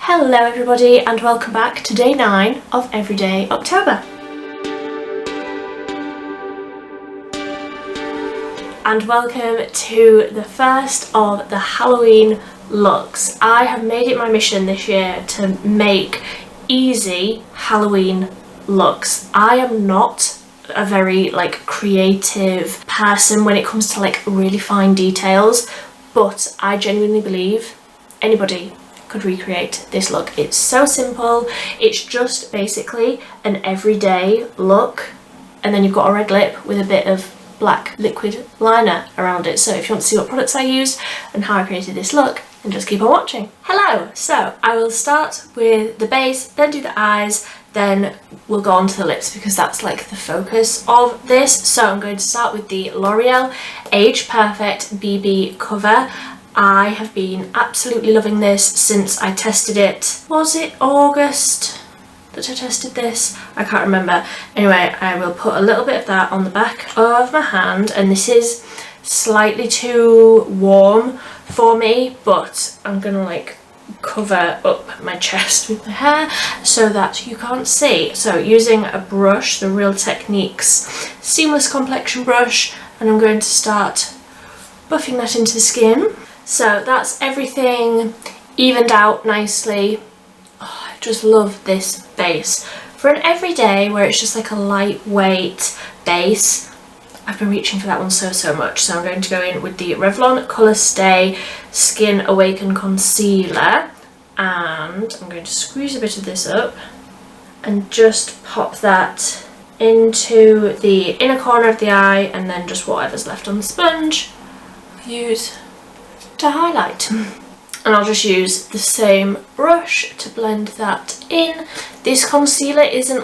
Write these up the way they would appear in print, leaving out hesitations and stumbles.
Hello everybody and welcome back to day 9 of Everyday October. And welcome to the first of the Halloween looks. I have made it my mission this year to make easy Halloween looks. I am not a very creative person when it comes to really fine details, but I genuinely believe anybody could recreate this look. It's so simple. It's just basically an everyday look, and then you've got a red lip with a bit of black liquid liner around it. So if you want to see what products I used and how I created this look, then just keep on watching. Hello! So I will start with the base, then do the eyes, then we'll go on to the lips because that's the focus of this. So I'm going to start with the L'Oreal Age Perfect BB cover. I have been absolutely loving this since I tested it. Was it August that I tested this? I can't remember. Anyway, I will put a little bit of that on the back of my hand, and this is slightly too warm for me, but I'm gonna cover up my chest with my hair so that you can't see. So using a brush, the Real Techniques Seamless Complexion brush, and I'm going to start buffing that into the skin. So that's everything evened out nicely. Oh, I just love this base. For an everyday where it's just a lightweight base, I've been reaching for that one so much. So I'm going to go in with the Revlon Colour Stay Skin Awaken Concealer, and I'm going to squeeze a bit of this up and just pop that into the inner corner of the eye, and then just whatever's left on the sponge use to highlight. And I'll just use the same brush to blend that in. This concealer isn't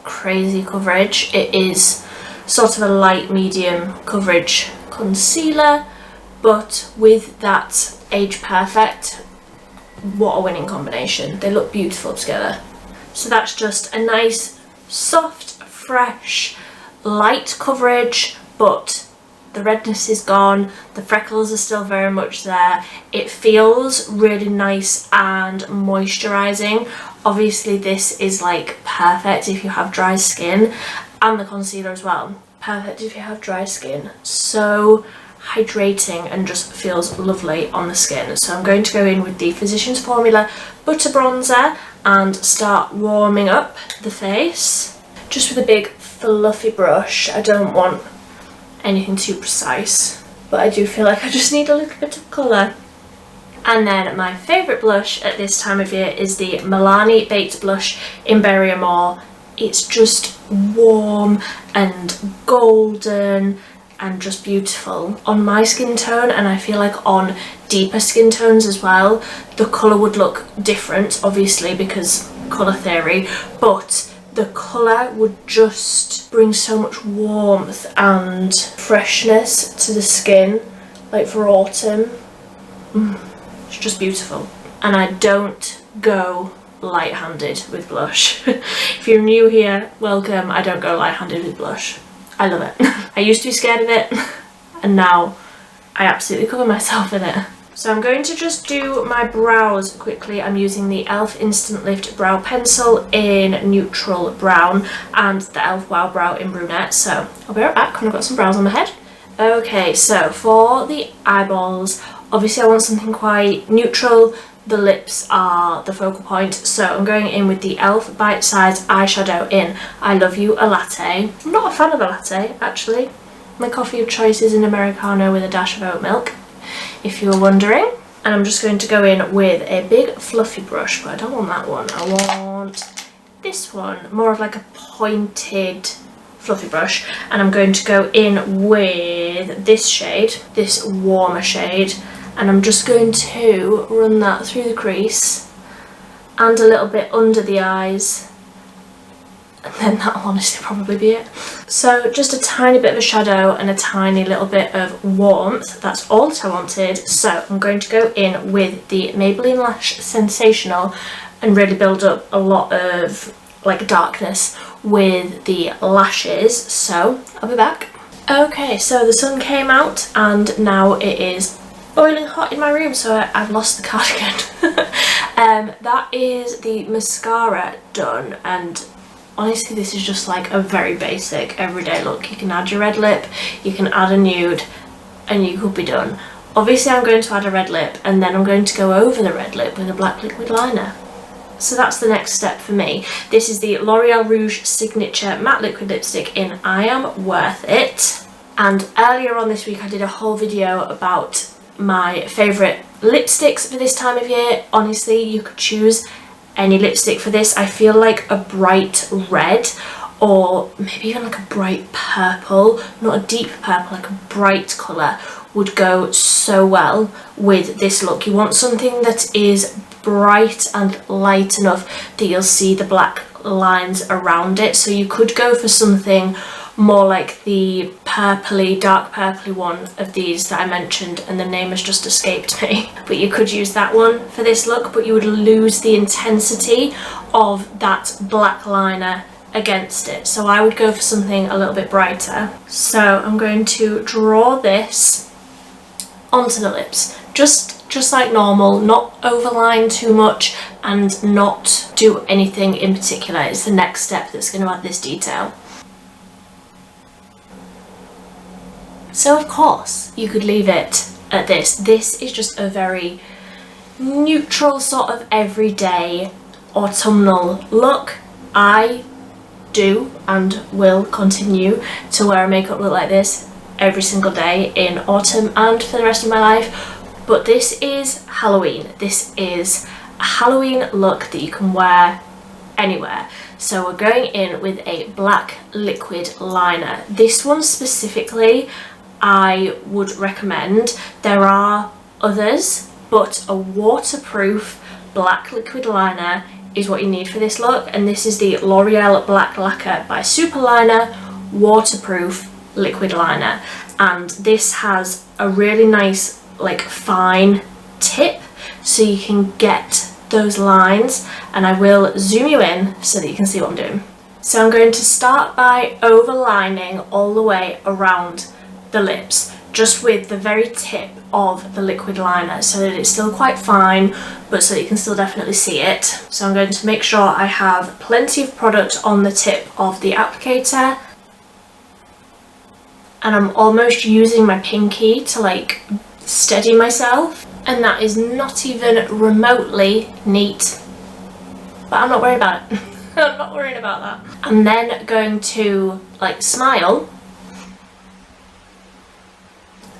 crazy coverage, it is sort of a light medium coverage concealer, but with that Age Perfect, what a winning combination. They look beautiful together. So that's just a nice soft, fresh, light coverage, but the redness is gone, the freckles are still very much there. It feels really nice and moisturising. Obviously this is perfect if you have dry skin, and the concealer as well. Perfect if you have dry skin. So hydrating and just feels lovely on the skin. So I'm going to go in with the Physicians Formula Butter Bronzer and start warming up the face. Just with a big fluffy brush. I don't want anything too precise, but I do feel I just need a little bit of colour. And then my favourite blush at this time of year is the Milani Baked Blush in Berry Amore. It's just warm and golden and just beautiful on my skin tone, and I feel on deeper skin tones as well the colour would look different, obviously because colour theory, but the colour would just bring so much warmth and freshness to the skin, for autumn. It's just beautiful. And I don't go light-handed with blush. If you're new here, welcome. I don't go light-handed with blush. I love it. I used to be scared of it, and now I absolutely cover myself in it. So I'm going to just do my brows quickly. I'm using the e.l.f. Instant Lift Brow Pencil in Neutral Brown and the e.l.f. Wow Brow in Brunette. So I'll be right back when I've got some brows on my head. Okay, so for the eyeballs, obviously I want something quite neutral. The lips are the focal point, so I'm going in with the e.l.f. Bite Size Eyeshadow in I Love You a Latte. I'm not a fan of a latte, actually. My coffee of choice is an Americano with a dash of oat milk, if you were wondering. And I'm just going to go in with a big fluffy brush, but I don't want that one. I want this one, more of a pointed fluffy brush. And I'm going to go in with this shade, this warmer shade, and I'm just going to run that through the crease and a little bit under the eyes, and then that'll honestly probably be it. So just a tiny bit of a shadow and a tiny little bit of warmth, that's all that I wanted. So I'm going to go in with the Maybelline Lash Sensational and really build up a lot of darkness with the lashes. So I'll be back. Okay, so the sun came out and now it is boiling hot in my room, so I've lost the cardigan. That is the mascara done, and honestly this is just like a very basic everyday look. You can add your red lip, you can add a nude, and you could be done. Obviously I'm going to add a red lip, and then I'm going to go over the red lip with a black liquid liner. So that's the next step for me. This is the L'Oreal Rouge Signature Matte Liquid Lipstick in I Am Worth It. And earlier on this week I did a whole video about my favourite lipsticks for this time of year. Honestly, you could choose any lipstick for this. I feel like a bright red, or maybe even like a bright purple, not a deep purple, like a bright colour, would go so well with this look. You want something that is bright and light enough that you'll see the black lines around it. So you could go for something more like the purpley, dark purpley one of these that I mentioned, and the name has just escaped me. But you could use that one for this look, but you would lose the intensity of that black liner against it. So I would go for something a little bit brighter. So I'm going to draw this onto the lips, just like normal, not overline too much and not do anything in particular. It's the next step that's going to add this detail. So of course you could leave it at this. This is just a very neutral sort of everyday autumnal look. I do and will continue to wear a makeup look like this every single day in autumn and for the rest of my life. But this is Halloween. This is a Halloween look that you can wear anywhere. So we're going in with a black liquid liner. This one specifically I would recommend. There are others, but a waterproof black liquid liner is what you need for this look, and this is the L'Oreal Black Lacquer by Superliner waterproof liquid liner, and this has a really nice like fine tip so you can get those lines, and I will zoom you in so that you can see what I'm doing. So I'm going to start by overlining all the way around the lips, just with the very tip of the liquid liner, so that it's still quite fine but so that you can still definitely see it. So I'm going to make sure I have plenty of product on the tip of the applicator, and I'm almost using my pinky to like steady myself, and that is not even remotely neat, but I'm not worried about it. I'm not worried about that. I'm then going to like smile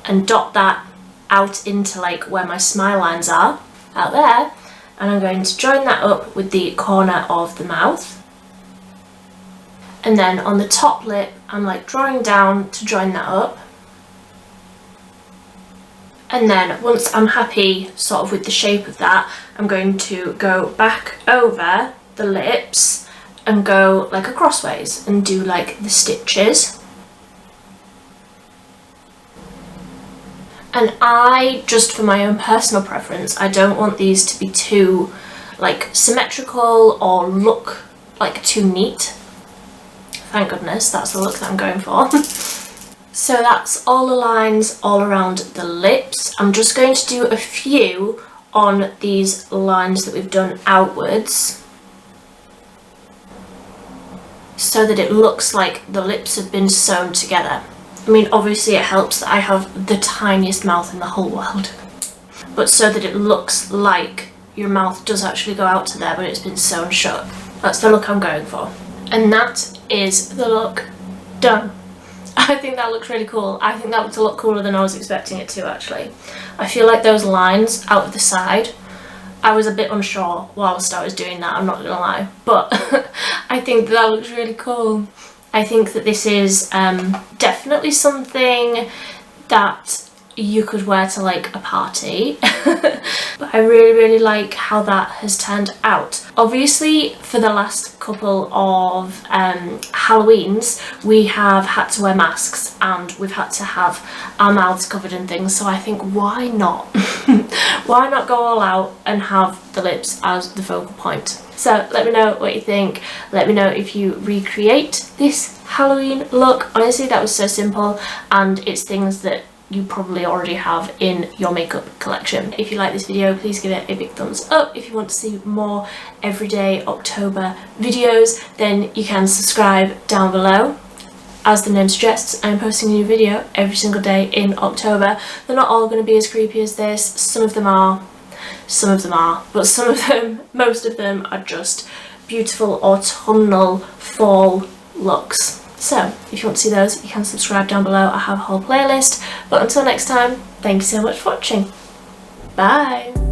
and dot that out into like where my smile lines are, out there, and I'm going to join that up with the corner of the mouth, and then on the top lip I'm like drawing down to join that up, and then once I'm happy sort of with the shape of that, I'm going to go back over the lips and go like a crossways and do like the stitches. And I, just for my own personal preference, I don't want these to be too like symmetrical or look like too neat. Thank goodness, that's the look that I'm going for. So that's all the lines all around the lips. I'm just going to do a few on these lines that we've done outwards, so that it looks like the lips have been sewn together. I mean, obviously it helps that I have the tiniest mouth in the whole world, but so that it looks like your mouth does actually go out to there but it's been sewn shut. That's the look I'm going for. And that is the look done. I think that looks really cool. I think that looks a lot cooler than I was expecting it to, actually. I feel like those lines out of the side, I was a bit unsure whilst I was doing that, I'm not gonna lie, but I think that looks really cool. I think that this is definitely something that you could wear to like a party. But I really like how that has turned out. Obviously for the last couple of Halloweens we have had to wear masks and we've had to have our mouths covered and things, so I think why not? Why not go all out and have the lips as the focal point? So let me know what you think. Let me know if you recreate this Halloween look. Honestly, that was so simple, and it's things that you probably already have in your makeup collection. If you like this video, please give it a big thumbs up. If you want to see more everyday October videos, then you can subscribe down below. As the name suggests, I'm posting a new video every single day in October. They're not all going to be as creepy as this. Some of them are, but some of them, most of them are just beautiful autumnal fall looks. So if you want to see those, you can subscribe down below. I have a whole playlist. But until next time, thank you so much for watching. Bye!